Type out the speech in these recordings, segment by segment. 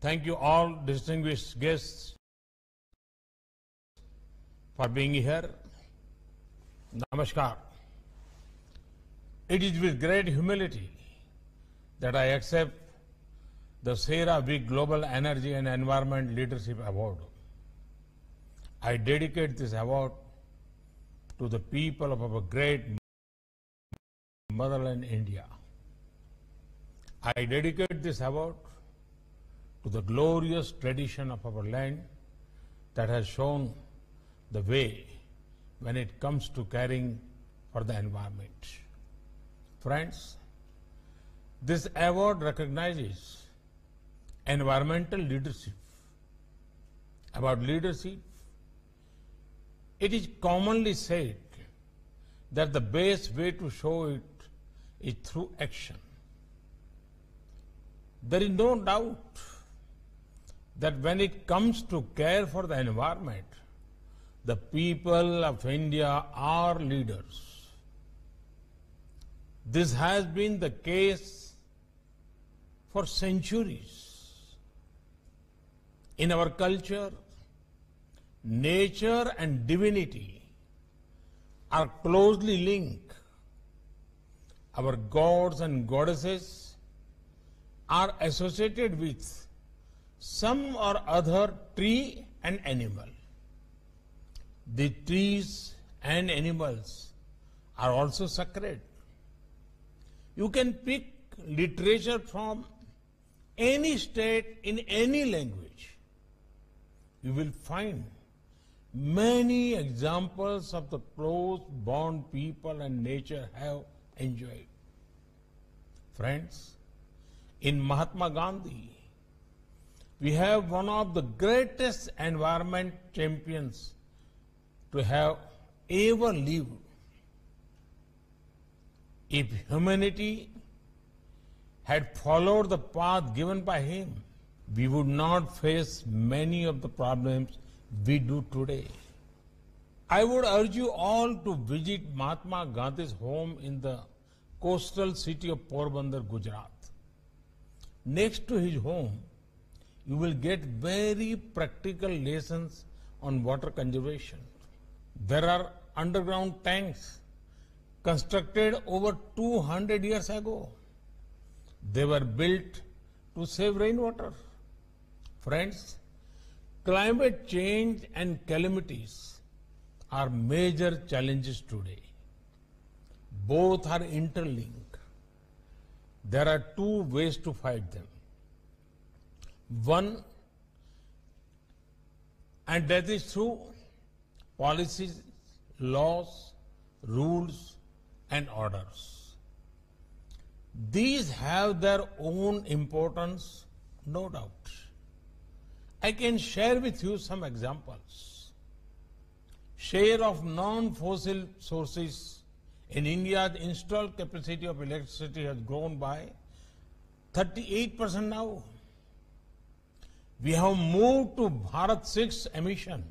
Thank you all distinguished guests for being here. Namaskar. It is with great humility that I accept the CERAWeek Global Energy and Environment Leadership Award. I dedicate this award to the people of our great motherland, India. I dedicate this award to the glorious tradition of our land that has shown the way when it comes to caring for the environment. Friends, this award recognizes environmental leadership. About leadership, it is commonly said that the best way to show it is through action. There is no doubt that when it comes to care for the environment, the people of India are leaders. This has been the case for centuries. In our culture, nature and divinity are closely linked. Our gods and goddesses are associated with some or other tree and animal. The trees and animals are also sacred. You can pick literature from any state in any language. You will find many examples of the close bond people and nature have enjoyed. Friends, in Mahatma Gandhi, we have one of the greatest environment champions to have ever lived. If humanity had followed the path given by him, we would not face many of the problems we do today. I would urge you all to visit Mahatma Gandhi's home in the coastal city of Porbandar, Gujarat. Next to his home, you will get very practical lessons on water conservation. There are underground tanks constructed over 200 years ago. They were built to save rainwater. Friends, climate change and calamities are major challenges today. Both are interlinked. There are two ways to fight them. One, and that is through policies, laws, rules, and orders. These have their own importance, no doubt. I can share with you some examples. Share of non-fossil sources in India's installed capacity of electricity has grown by 38% now. We have moved to Bharat 6 emission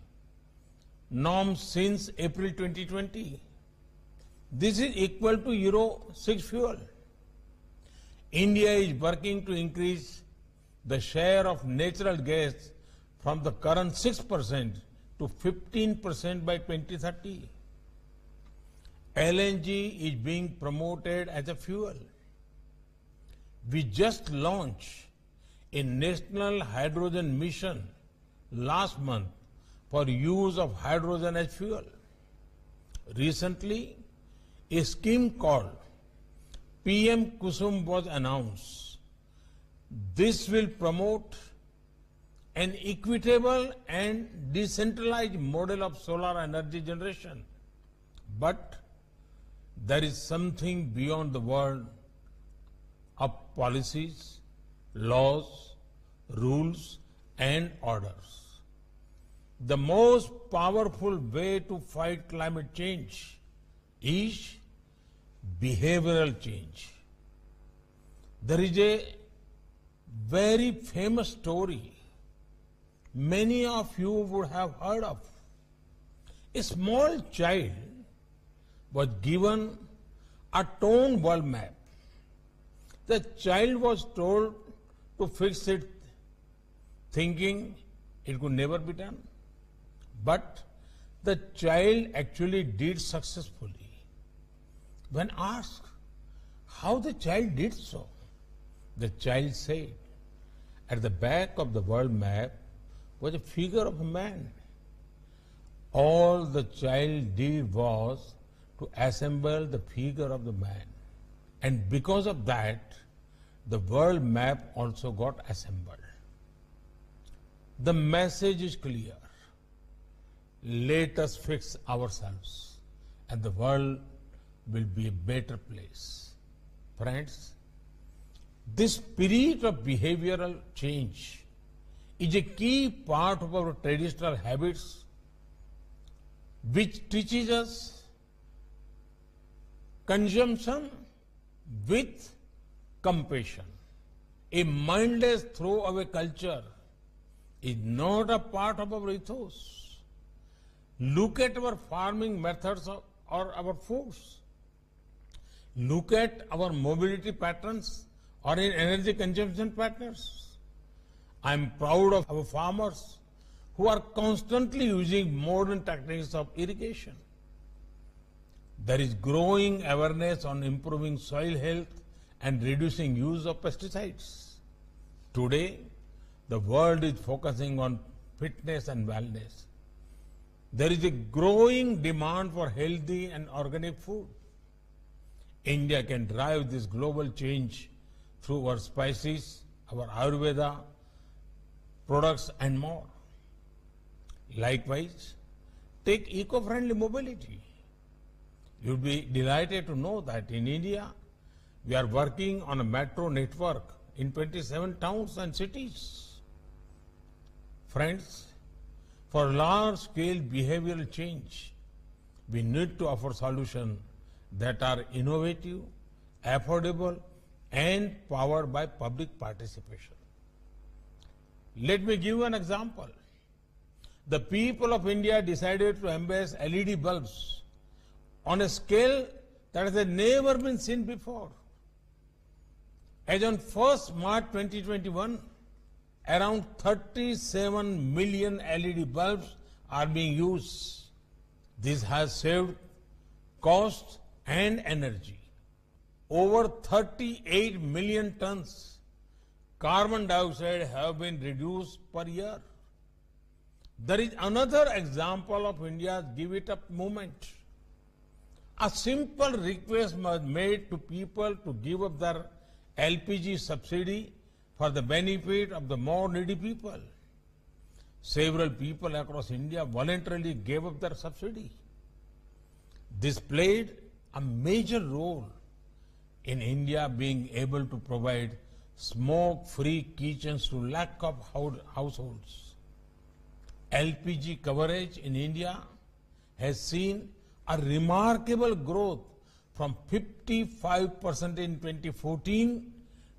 norms since April 2020. This is equal to Euro 6 fuel. India is working to increase the share of natural gas from the current 6% to 15% by 2030. LNG is being promoted as a fuel. We just launched a national hydrogen mission last month for use of hydrogen as fuel. Recently, a scheme called PM Kusum was announced. This will promote an equitable and decentralized model of solar energy generation. But there is something beyond the world of policies, laws, rules, and orders. The most powerful way to fight climate change is behavioral change. There is a very famous story many of you would have heard of. A small child was given a torn world map. The child was told to fix it thinking it could never be done. But the child actually did successfully. When asked how the child did so, the child said, at the back of the world map was a figure of a man. All the child did was to assemble the figure of the man. And because of that, the world map also got assembled. The message is clear. Let us fix ourselves and the world will be a better place. Friends, this spirit of behavioral change is a key part of our traditional habits which teaches us consumption with compassion. A mindless throwaway culture is not a part of our ethos. Look at our farming methods or our foods. Look at our mobility patterns or in energy consumption patterns. I am proud of our farmers who are constantly using modern techniques of irrigation. There is growing awareness on improving soil health and reducing use of pesticides. Today, the world is focusing on fitness and wellness. There is a growing demand for healthy and organic food. India can drive this global change through our spices, our Ayurveda products and more. Likewise, take eco-friendly mobility. You'll be delighted to know that in India, we are working on a metro network in 27 towns and cities. Friends, for large-scale behavioral change, we need to offer solutions that are innovative, affordable, and powered by public participation. Let me give you an example. The people of India decided to embrace LED bulbs on a scale that has never been seen before. As on 1st March 2021, around 37 million LED bulbs are being used. This has saved cost and energy. Over 38 million tons carbon dioxide have been reduced per year. There is another example of India's Give It Up movement. A simple request was made to people to give up their LPG subsidy for the benefit of the more needy people. Several people across India voluntarily gave up their subsidy. This played a major role in India being able to provide smoke-free kitchens to lakh of households. LPG coverage in India has seen a remarkable growth from 55% in 2014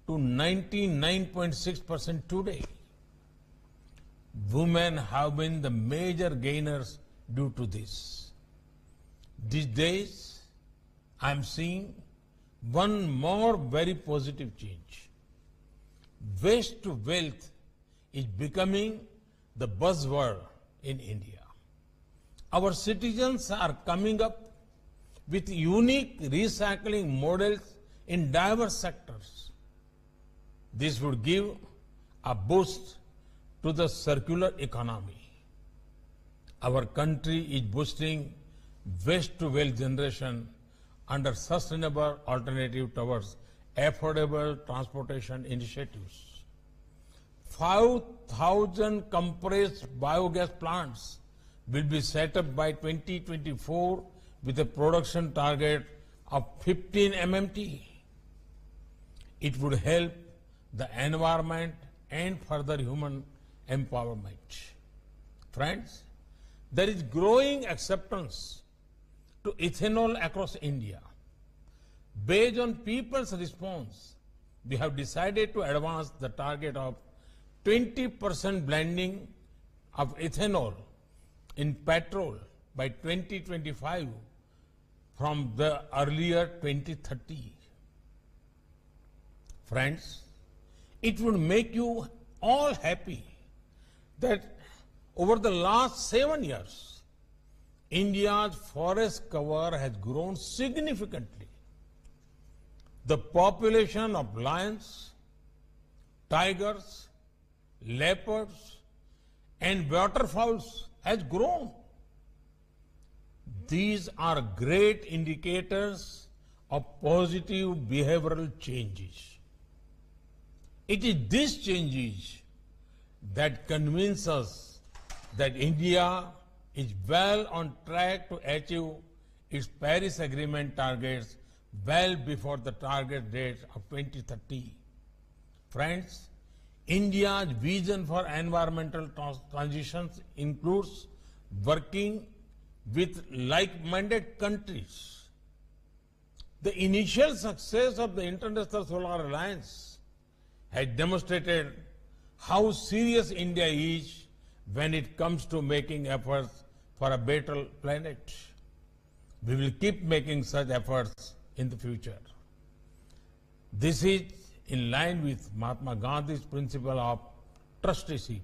to 99.6% today. Women have been the major gainers due to this. These days, I am seeing one more very positive change. Waste to wealth is becoming the buzzword in India. Our citizens are coming up with unique recycling models in diverse sectors. This would give a boost to the circular economy. Our country is boosting waste to wealth generation under sustainable alternative towards affordable transportation initiatives. 5,000 compressed biogas plants will be set up by 2024 with a production target of 15 MMT. It would help the environment and further human empowerment. Friends, there is growing acceptance to ethanol across India. Based on people's response, we have decided to advance the target of 20% blending of ethanol in petrol by 2025 from the earlier 2030. Friends, it would make you all happy that over the last 7 years, India's forest cover has grown significantly. The population of lions, tigers, leopards, and waterfowls has grown. These are great indicators of positive behavioral changes. It is these changes that convince us that India is well on track to achieve its Paris Agreement targets well before the target date of 2030. Friends, India's vision for environmental transitions includes working with like-minded countries. The initial success of the International Solar Alliance has demonstrated how serious India is when it comes to making efforts for a better planet. We will keep making such efforts in the future. This is in line with Mahatma Gandhi's principle of trusteeship.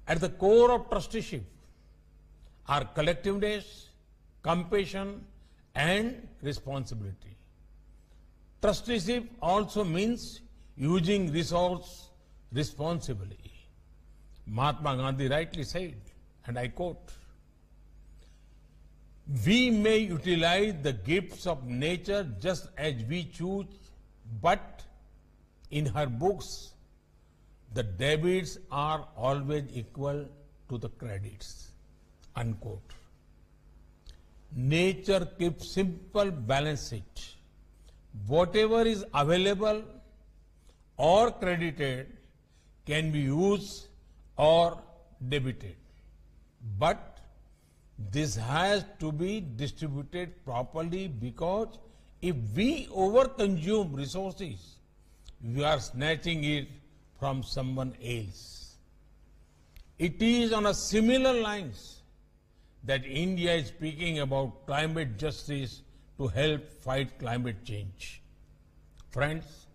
At the core of trusteeship are collectiveness, compassion, and responsibility. Trusteeship also means using resources responsibly. Mahatma Gandhi rightly said, and I quote, "We may utilize the gifts of nature just as we choose, but in her books, the debits are always equal to the credits." Unquote. Nature keeps simple balance sheet. Whatever is available or credited can be used or debited. But this has to be distributed properly, because if we overconsume resources, we are snatching it from someone else. It is on a similar lines that India is speaking about climate justice to help fight climate change. Friends,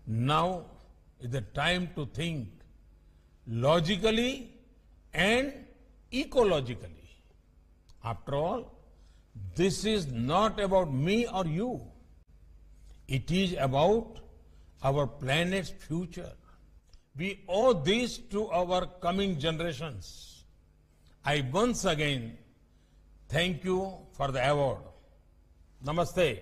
now is the time to think logically and ecologically. After all, this is not about me or you. It is about our planet's future. We owe this to our coming generations. I once again thank you for the award. Namaste.